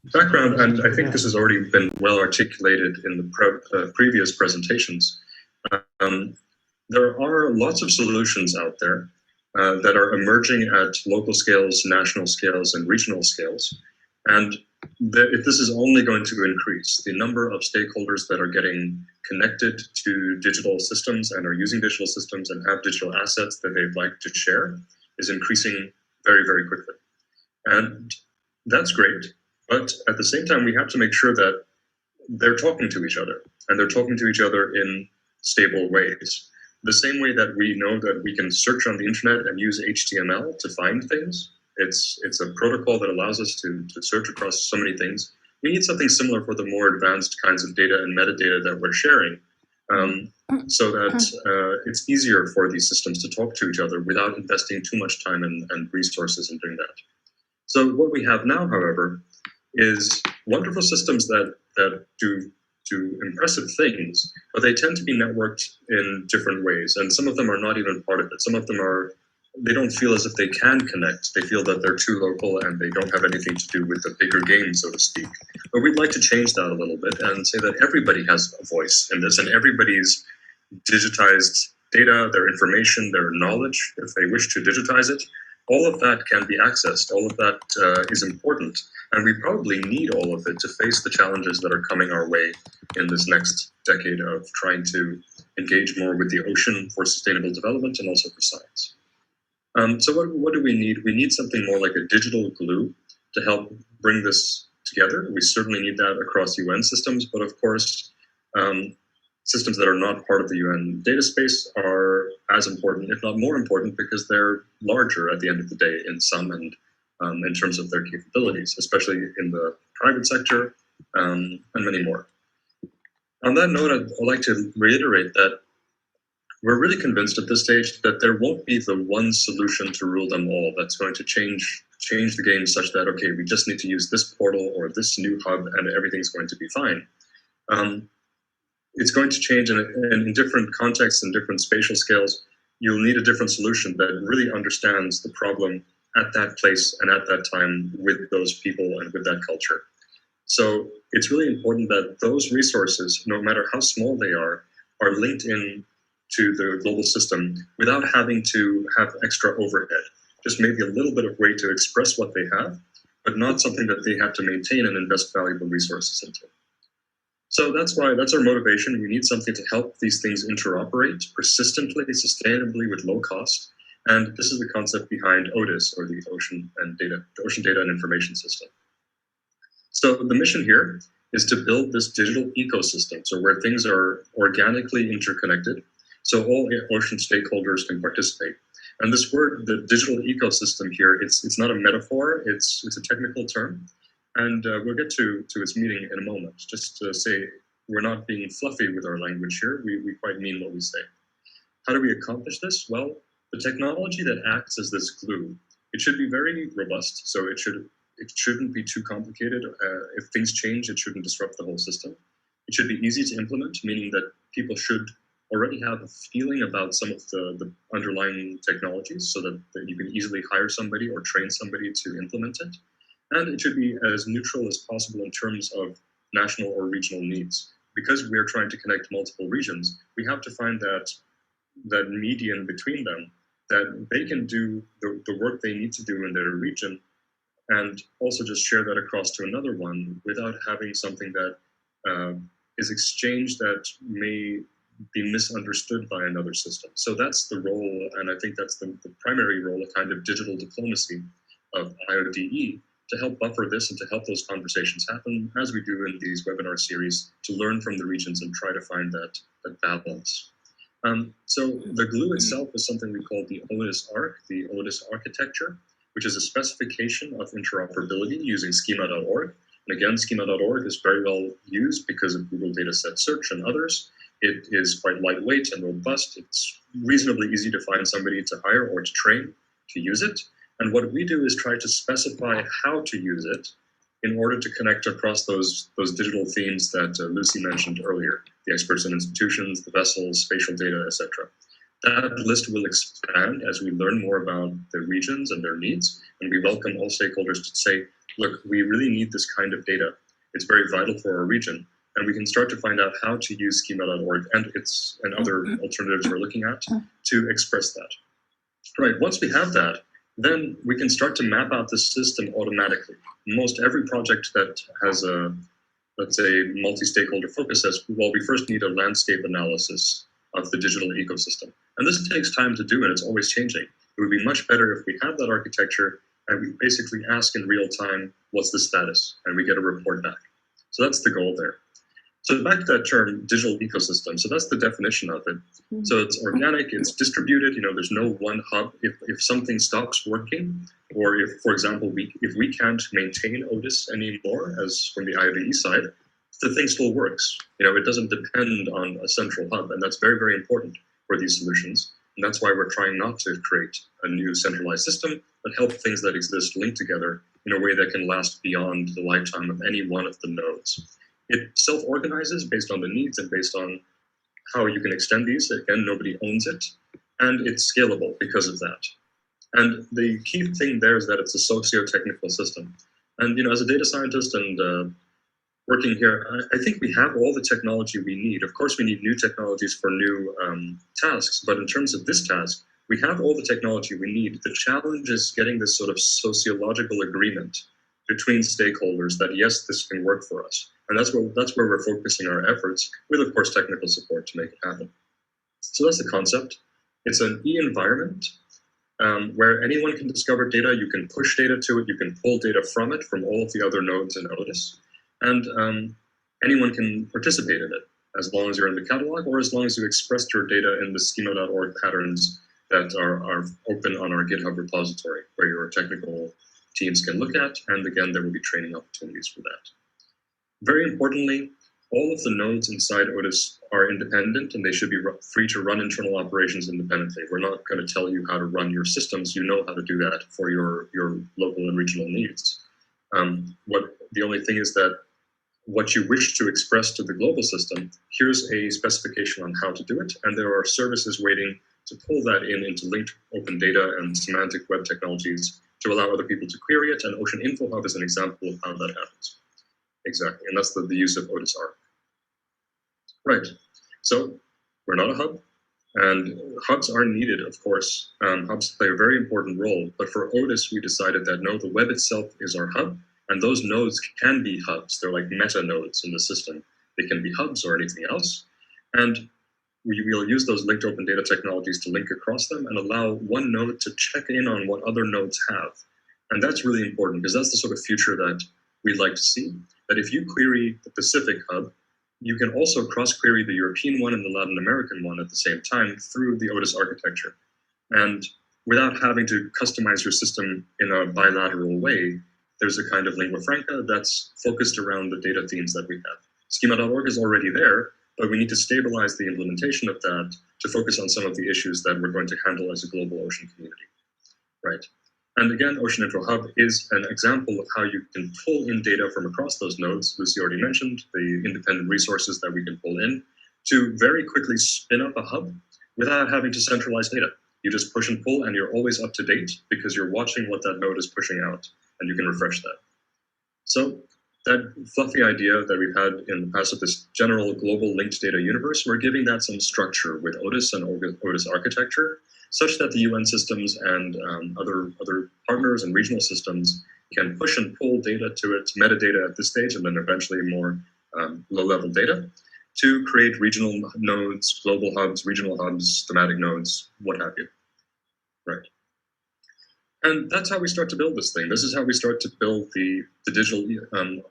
background, and I think this has already been well articulated in the previous presentations. Um, there are lots of solutions out there that are emerging at local scales, national scales, and regional scales. And this is only going to increase. The number of stakeholders that are getting connected to digital systems and are using digital systems and have digital assets that they'd like to share is increasing very, very quickly. And that's great. But at the same time, we have to make sure that they're talking to each other, and they're talking to each other in stable ways. The same way that we know that we can search on the internet and use HTML to find things, it's a protocol that allows us to search across so many things. We need something similar for the more advanced kinds of data and metadata that we're sharing, so that it's easier for these systems to talk to each other without investing too much time and resources in doing that. So what we have now, however, is wonderful systems that do impressive things, but they tend to be networked in different ways, and some of them are not even part of it. Some of them they don't feel as if they can connect. They feel that they're too local and they don't have anything to do with the bigger game, so to speak. But we'd like to change that a little bit and say that everybody has a voice in this, and everybody's digitized data, their information, their knowledge, if they wish to digitize it, all of that can be accessed. All of that is important. And we probably need all of it to face the challenges that are coming our way in this next decade of trying to engage more with the ocean for sustainable development and also for science. So what do we need? We need something more like a digital glue to help bring this together. We certainly need that across UN systems, but of course, systems that are not part of the UN data space are as important, if not more important, because they're larger at the end of the day in sum and in terms of their capabilities, especially in the private sector and many more. On that note, I'd like to reiterate that we're really convinced at this stage that there won't be the one solution to rule them all that's going to change the game such that, okay, we just need to use this portal or this new hub and everything's going to be fine. It's going to change in different contexts and different spatial scales. You'll need a different solution that really understands the problem at that place and at that time with those people and with that culture. So it's really important that those resources, no matter how small they are linked in to the global system without having to have extra overhead. Just maybe a little bit of way to express what they have, but not something that they have to maintain and invest valuable resources into. So that's our motivation. We need something to help these things interoperate persistently, sustainably, with low cost. And this is the concept behind ODIS, or the Ocean Data and Information System. So the mission here is to build this digital ecosystem, so where things are organically interconnected, so all ocean stakeholders can participate. And this word, the digital ecosystem here, it's not a metaphor, it's a technical term. And we'll get to its meaning in a moment. Just to say, we're not being fluffy with our language here, we quite mean what we say. How do we accomplish this? Well, the technology that acts as this glue, it should be very robust, so it shouldn't be too complicated. If things change, it shouldn't disrupt the whole system. It should be easy to implement, meaning that people should already have a feeling about some of the underlying technologies so that you can easily hire somebody or train somebody to implement it. And it should be as neutral as possible in terms of national or regional needs. Because we're trying to connect multiple regions, we have to find that median between them, that they can do the work they need to do in their region and also just share that across to another one without having something that is exchanged that may be misunderstood by another system. So that's the role, and I think that's the primary role, a kind of digital diplomacy of IODE, to help buffer this and to help those conversations happen, as we do in these webinar series, to learn from the regions and try to find that balance. So the glue itself is something we call the ODIS-Arch, the ODIS architecture, which is a specification of interoperability using schema.org. And again, schema.org is very well used because of Google Dataset Search and others. It is quite lightweight and robust. It's reasonably easy to find somebody to hire or to train to use it. And what we do is try to specify how to use it in order to connect across those digital themes that Lucy mentioned earlier, the experts and institutions, the vessels, spatial data, etc. That list will expand as we learn more about the regions and their needs, and we welcome all stakeholders to say, look, we really need this kind of data. It's very vital for our region, and we can start to find out how to use schema.org and other alternatives we're looking at to express that. Right, once we have that, then we can start to map out the system automatically. Most every project that has a, let's say, multi-stakeholder focus says, well, we first need a landscape analysis of the digital ecosystem. And this takes time to do, and it's always changing. It would be much better if we have that architecture and we basically ask in real time, what's the status? And we get a report back. So that's the goal there. So back to that term, digital ecosystem. So that's the definition of it. So it's organic, it's distributed, there's no one hub. If something stops working, or if, for example, if we can't maintain ODIS anymore, as from the IODE side, the thing still works. It doesn't depend on a central hub, and that's very, very important for these solutions. And that's why we're trying not to create a new centralized system, but help things that exist link together in a way that can last beyond the lifetime of any one of the nodes. It self-organizes based on the needs and based on how you can extend these. Again, nobody owns it, and it's scalable because of that. And the key thing there is that it's a socio-technical system. And as a data scientist and working here, I think we have all the technology we need. Of course, we need new technologies for new tasks, but in terms of this task, we have all the technology we need. The challenge is getting this sort of sociological agreement between stakeholders that, yes, this can work for us. And that's where we're focusing our efforts, with, of course, technical support to make it happen. So that's the concept. It's an e-environment where anyone can discover data. You can push data to it. You can pull data from it, from all of the other nodes in ODIS. And anyone can participate in it, as long as you're in the catalog or as long as you expressed your data in the schema.org patterns that are open on our GitHub repository, where your technical teams can look at. And again, there will be training opportunities for that. Very importantly, all of the nodes inside ODIS are independent, and they should be free to run internal operations independently. We're not going to tell you how to run your systems. You know how to do that for your local and regional needs. The only thing is that what you wish to express to the global system, here's a specification on how to do it, and there are services waiting to pull that into linked open data and semantic web technologies to allow other people to query it, and Ocean InfoHub is an example of how that happens. Exactly, and that's the use of ODIS-Arch. Right, so we're not a hub, and hubs are needed, of course. Hubs play a very important role, but for ODIS, we decided that no, the web itself is our hub, and those nodes can be hubs. They're like meta nodes in the system. They can be hubs or anything else, and we will use those linked open data technologies to link across them and allow one node to check in on what other nodes have. And that's really important, because that's the sort of future that we'd like to see, that if you query the Pacific hub, you can also cross-query the European one and the Latin American one at the same time through the ODIS architecture. And without having to customize your system in a bilateral way, there's a kind of lingua franca that's focused around the data themes that we have. Schema.org is already there, but we need to stabilize the implementation of that to focus on some of the issues that we're going to handle as a global ocean community, right? And again, Ocean InfoHub is an example of how you can pull in data from across those nodes. Lucy already mentioned the independent resources that we can pull in to very quickly spin up a hub without having to centralize data. You just push and pull, and you're always up to date because you're watching what that node is pushing out, and you can refresh that. So that fluffy idea that we've had in the past of this general global linked data universe, we're giving that some structure with ODIS and ODIS architecture, such that the UN systems and other partners and regional systems can push and pull data to it, metadata at this stage, and then eventually more low-level data, to create regional nodes, global hubs, regional hubs, thematic nodes, what have you, right? And that's how we start to build this thing. This is how we start to build the digital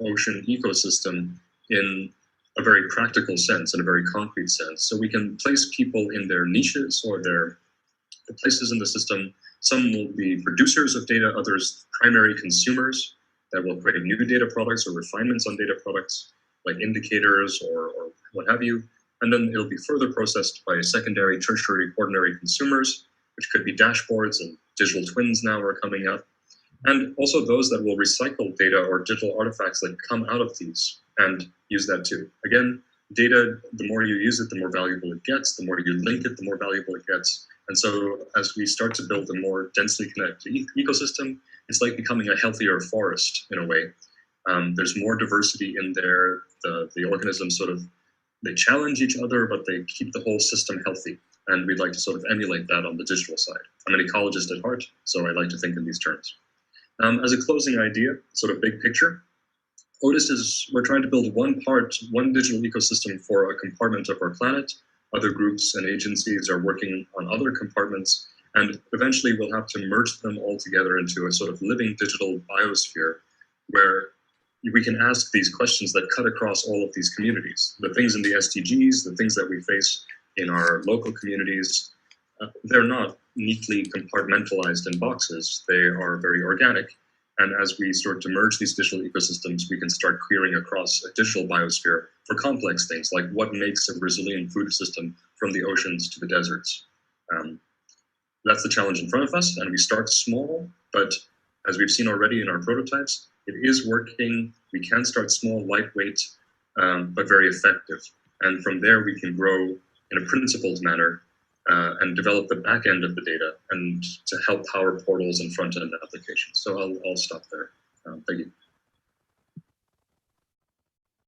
ocean ecosystem in a very practical sense, in a very concrete sense. So we can place people in their niches or the places in the system. Some will be producers of data, others primary consumers that will create new data products or refinements on data products, like indicators or what have you. And then it'll be further processed by secondary, tertiary, quaternary consumers, which could be dashboards, and digital twins now are coming up. And also those that will recycle data or digital artifacts that come out of these and use that too. Again, data, the more you use it, the more valuable it gets. The more you link it, the more valuable it gets. And so as we start to build a more densely connected ecosystem, it's like becoming a healthier forest in a way. There's more diversity in there. The organisms sort of, they challenge each other, but they keep the whole system healthy. And we'd like to sort of emulate that on the digital side. I'm an ecologist at heart, so I like to think in these terms. As a closing idea, sort of big picture, ODIS is, we're trying to build one digital ecosystem for a compartment of our planet. Other groups and agencies are working on other compartments, and eventually we'll have to merge them all together into a sort of living digital biosphere where we can ask these questions that cut across all of these communities. The things in the SDGs, the things that we face in our local communities, they're not neatly compartmentalized in boxes. They are very organic. And as we start to merge these digital ecosystems, we can start querying across a digital biosphere for complex things, like what makes a resilient food system from the oceans to the deserts. That's the challenge in front of us, and we start small, but as we've seen already in our prototypes, it is working. We can start small, lightweight, but very effective. And from there, we can grow in a principled manner and develop the back end of the data and to help power portals and front end applications. So I'll stop there. Thank you.